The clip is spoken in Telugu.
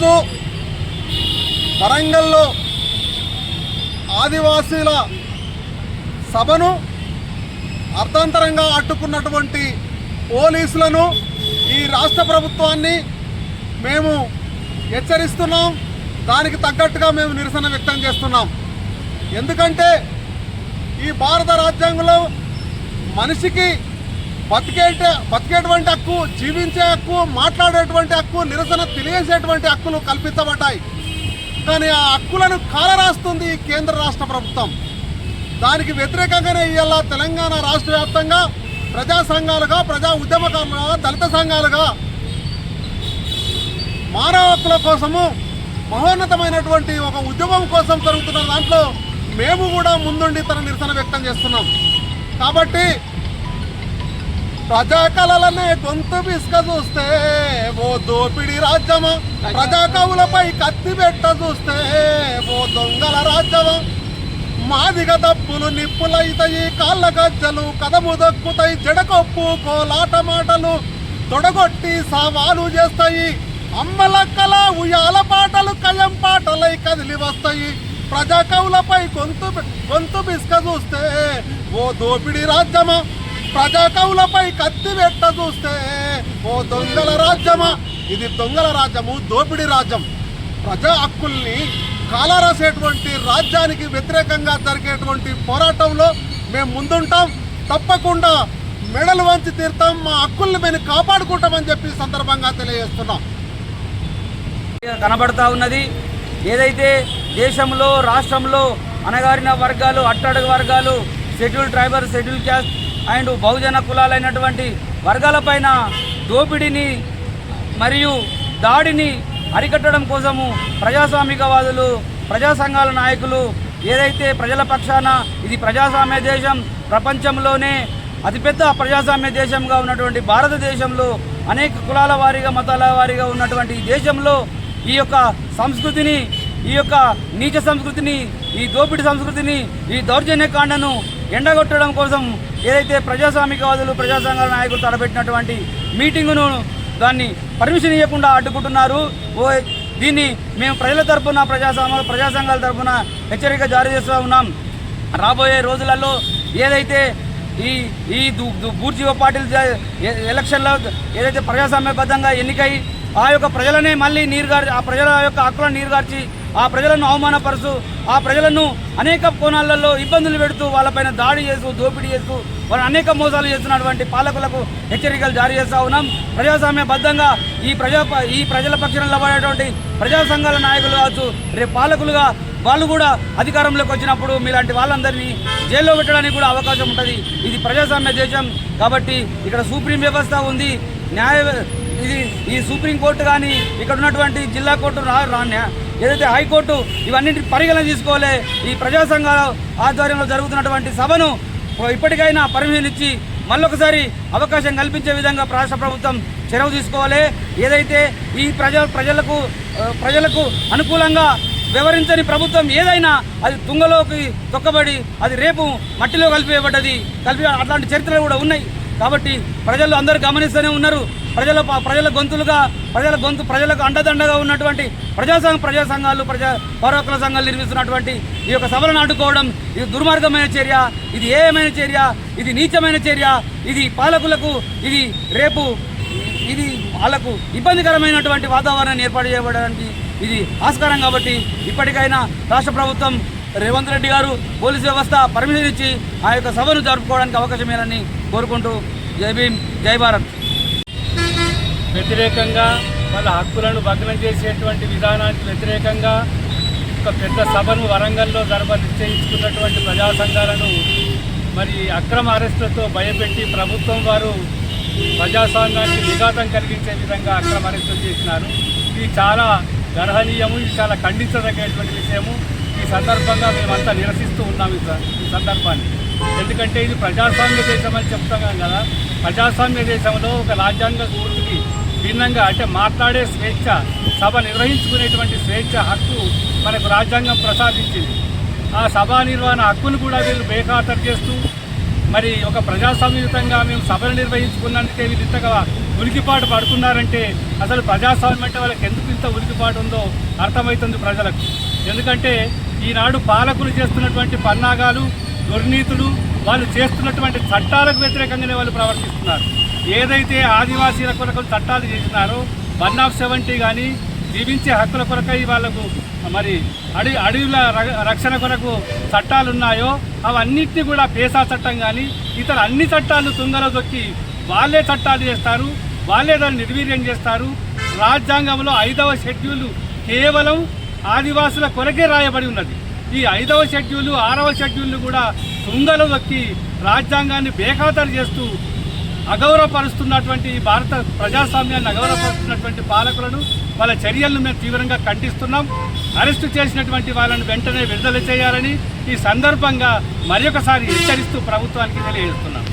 ఈరోజు వరంగల్లో ఆదివాసీల సభను అర్థాంతరంగా అడ్డుకున్నటువంటి పోలీసులను ఈ రాష్ట్ర ప్రభుత్వాన్ని మేము హెచ్చరిస్తున్నాం. దానికి తగ్గట్టుగా మేము నిరసన వ్యక్తం చేస్తున్నాం. ఎందుకంటే ఈ భారత రాజ్యాంగంలో మనిషికి బతికేటువంటి హక్కు, జీవించే హక్కు, మాట్లాడేటువంటి హక్కు, నిరసన తెలియజేసేటువంటి హక్కులు కల్పించబడ్డాయి. కానీ ఆ హక్కులను కాలరాస్తుంది ఈ కేంద్ర రాష్ట్ర ప్రభుత్వం. దానికి వ్యతిరేకంగానే ఇవాళ తెలంగాణ రాష్ట్ర వ్యాప్తంగా ప్రజా సంఘాలుగా, ప్రజా ఉద్యమకారులుగా, దళిత సంఘాలుగా మానవ హక్కుల కోసము మహోన్నతమైనటువంటి ఒక ఉద్యమం కోసం జరుగుతున్న దాంట్లో మేము కూడా ముందుండి తన నిరసన వ్యక్తం చేస్తున్నాం. కాబట్టి ప్రజా కళలనే గొంతు పిసుక చూస్తే ఓ దోపిడీ రాజ్యమా, ప్రజా కవులపై కత్తి పెట్ట చూస్తే ఓ దొంగల రాజ్యమా, మాదిగ దప్పులు నిప్పులైతాయి, కాళ్ళ గజ్జలు కదము దక్కుతాయి, జడకొప్పు కోలాట మాటలు తొడగొట్టి సవాలు చేస్తాయి, అమ్మలక్కల ఉయ్యాల పాటలు కయం పాటలై కదిలి వస్తాయి, ప్రజా కవులపై గొంతు పిసుక చూస్తే ఓ దోపిడీ రాజ్యమా, ప్రజా కవులపై కత్తి పెట్ట చూస్తే ఓ దొంగల రాజ్యమా. ఇది దొంగల రాజ్యము, దోపిడీ రాజ్యం. ప్రజా హక్కుల్ని కాలరాసేటువంటి రాజ్యానికి వ్యతిరేకంగా జరిగేటువంటి పోరాటంలో మేము ముందుంటాం. తప్పకుండా మెడలు వంచి తీరుతాం. మా హక్కుల్ని మేము కాపాడుకుంటామని చెప్పి సందర్భంగా తెలియజేస్తున్నాం. కనబడతా ఉన్నది. ఏదైతే దేశంలో, రాష్ట్రంలో అణగారిన వర్గాలు, అట్టడుగు వర్గాలు, schedule tribal, schedule caste and బహుజన కులాలైనటువంటి వర్గాలపైన దోపిడీని మరియు దాడిని అరికట్టడం కోసము ప్రజాస్వామికవాదులు, ప్రజా సంఘాల నాయకులు ఏదైతే ప్రజల పక్షాన ఇది ప్రజాస్వామ్య దేశం, ప్రపంచంలోనే అతిపెద్ద ప్రజాస్వామ్య దేశంగా ఉన్నటువంటి భారతదేశంలో అనేక కులాల వారీగా, మతాల వారీగా ఉన్నటువంటి ఈ దేశంలో ఈ యొక్క సంస్కృతిని, ఈ యొక్క నీచ సంస్కృతిని, ఈ దోపిడీ సంస్కృతిని, ఈ దౌర్జన్యకాండను ఎండగొట్టడం కోసం ఏదైతే ప్రజాస్వామికవాదులు, ప్రజా సంఘాల నాయకులు తలపెట్టినటువంటి మీటింగును దాన్ని పర్మిషన్ ఇవ్వకుండా అడ్డుకుంటున్నారు. దీన్ని మేము ప్రజల తరఫున, ప్రజా సంఘాల తరఫున హెచ్చరిక జారీ చేస్తూ ఉన్నాం. రాబోయే రోజులలో ఏదైతే ఈ బూర్జీవ పార్టీలు ఎలక్షన్లో ఏదైతే ప్రజాస్వామ్యబద్ధంగా ఎన్నికై ఆ యొక్క ప్రజలనే మళ్ళీ ఆ ప్రజల యొక్క హక్కులను నీరుగార్చి ఆ ప్రజలను అవమానపరుస్తూ, ఆ ప్రజలను అనేక కోణాలలో ఇబ్బందులు పెడుతూ, వాళ్ళపైన దాడి చేస్తూ, దోపిడీ చేస్తూ, వాళ్ళు అనేక మోసాలు చేస్తున్నటువంటి పాలకులకు హెచ్చరికలు జారీ చేస్తూ ఉన్నాం. ప్రజాస్వామ్యబద్ధంగా ఈ ప్రజల పక్షాన నిలబడేటువంటి ప్రజా సంఘాల నాయకులు కావచ్చు, రేపు పాలకులుగా వాళ్ళు కూడా అధికారంలోకి వచ్చినప్పుడు మీలాంటి వాళ్ళందరినీ జైల్లో పెట్టడానికి కూడా అవకాశం ఉంటుంది. ఇది ప్రజాస్వామ్య దేశం కాబట్టి ఇక్కడ సుప్రీం వ్యవస్థ ఉంది. ఈ సుప్రీంకోర్టు కానీ ఇక్కడ ఉన్నటువంటి జిల్లా కోర్టు ఏదైతే హైకోర్టు ఇవన్నింటిని పరిగణన తీసుకోవాలి. ఈ ప్రజా సంఘాల ఆధ్వర్యంలో జరుగుతున్నటువంటి సభను ఇప్పటికైనా పర్మిషన్ ఇచ్చి మళ్ళొకసారి అవకాశం కల్పించే విధంగా రాష్ట్ర ప్రభుత్వం చొరవ తీసుకోవాలి. ఏదైతే ఈ ప్రజలకు అనుకూలంగా వ్యవహరించని ప్రభుత్వం ఏదైనా అది తుంగలోకి తొక్కబడి అది రేపు మట్టిలో కలిపేయబడ్డది. అట్లాంటి చరిత్రలు కూడా ఉన్నాయి. కాబట్టి ప్రజలు అందరూ గమనిస్తూనే ఉన్నారు. ప్రజల గొంతులుగా ప్రజలకు అండదండగా ఉన్నటువంటి ప్రజా సంఘాలు, పౌర హక్కుల సంఘాలు నిర్మిస్తున్నటువంటి ఈ యొక్క సభలను అడ్డుకోవడం ఇది దుర్మార్గమైన చర్య, ఇది ఏమైన చర్య, ఇది నీచమైన చర్య, ఇది పాలకులకు ఇది వాళ్ళకు ఇబ్బందికరమైనటువంటి వాతావరణాన్ని ఏర్పాటు చేయబడడానికి ఇది ఆస్కారం. కాబట్టి ఇప్పటికైనా రాష్ట్ర ప్రభుత్వం, రేవంత్ రెడ్డి గారు, పోలీసు వ్యవస్థ పర్మిషన్ ఇచ్చి ఆ యొక్క సభను జరుపుకోవడానికి అవకాశం ఇవ్వాలని కోరుకుంటూ జై భీమ్, జై భారత్. వ్యతిరేకంగా వాళ్ళ హక్కులను భగ్నం చేసేటువంటి విధానానికి వ్యతిరేకంగా ఒక పెద్ద సభను వరంగల్లో నిశ్చయించుకున్నటువంటి ప్రజా సంఘాలను మరి అక్రమ అరెస్టులతో భయపెట్టి ప్రభుత్వం వారు ప్రజాస్వామ్యానికి విఘాతం కలిగించే విధంగా అక్రమ అరెస్టులు చేసినారు. ఇది చాలా గర్హనీయము, ఇది చాలా ఖండించదగినటువంటి విషయము. ఈ సందర్భంగా మేమంతా నిరసిస్తూ ఉన్నాం ఈ సందర్భాన్ని. ఎందుకంటే ఇది ప్రజాస్వామ్య దేశం అని చెప్తున్నాం కదా. ప్రజాస్వామ్య దేశంలో ఒక రాజ్యాంగ స్ఫూర్తికి భిన్నంగా అంటే మాట్లాడే స్వేచ్ఛ, సభ నిర్వహించుకునేటువంటి స్వేచ్ఛ హక్కు మనకు రాజ్యాంగం ప్రసాదించింది. ఆ సభా నిర్వహణ హక్కును కూడా వీళ్ళు బేఖాతరు చేస్తూ మరి ఒక ప్రజాస్వామ్యయుతంగా మేము సభలు నిర్వహించుకున్నందుకే వీళ్ళు ఇంతగా ఉలికిపాటు పడుతున్నారంటే అసలు ప్రజాస్వామ్యం అంటే వాళ్ళకి ఎందుకు ఇంత ఉలికిపాటు ఉందో అర్థమవుతుంది ప్రజలకు. ఎందుకంటే ఈనాడు పాలకులు చేస్తున్నటువంటి పన్నాగాలు, దుర్నీతులు, వాళ్ళు చేస్తున్నటువంటి చట్టాలకు వ్యతిరేకంగానే వాళ్ళు ప్రవర్తిస్తున్నారు. ఏదైతే ఆదివాసీల కొరకు చట్టాలు చేసినారో 170 కానీ జీవించే హక్కుల కొరకై వాళ్ళకు మరి అడవుల రక్షణ కొరకు చట్టాలు ఉన్నాయో అవన్నిటినీ కూడా పేసా చట్టం కానీ ఇతర అన్ని చట్టాలు తుంగలో దొక్కి వాళ్ళే చట్టాలు చేస్తారు, వాళ్ళే దాన్ని నిర్వీర్యం చేస్తారు. రాజ్యాంగంలో 5వ షెడ్యూల్ కేవలం ఆదివాసుల కొరకే రాయబడి ఉన్నది. ఈ 5వ షెడ్యూలు 6వ షెడ్యూల్ను కూడా తుంగలో దొక్కి రాజ్యాంగాన్ని బేఖాతరు చేస్తూ అగౌరవపరుస్తున్నటువంటి భారత ప్రజాస్వామ్యాన్ని అగౌరవపరుస్తున్నటువంటి పాలకులను వాళ్ళ చర్యలను మేము తీవ్రంగా ఖండిస్తున్నాం. అరెస్టు చేసినటువంటి వాళ్ళను వెంటనే విడుదల చేయాలని ఈ సందర్భంగా మరొకసారి హెచ్చరిస్తూ ప్రభుత్వానికి తెలియజేస్తున్నాం.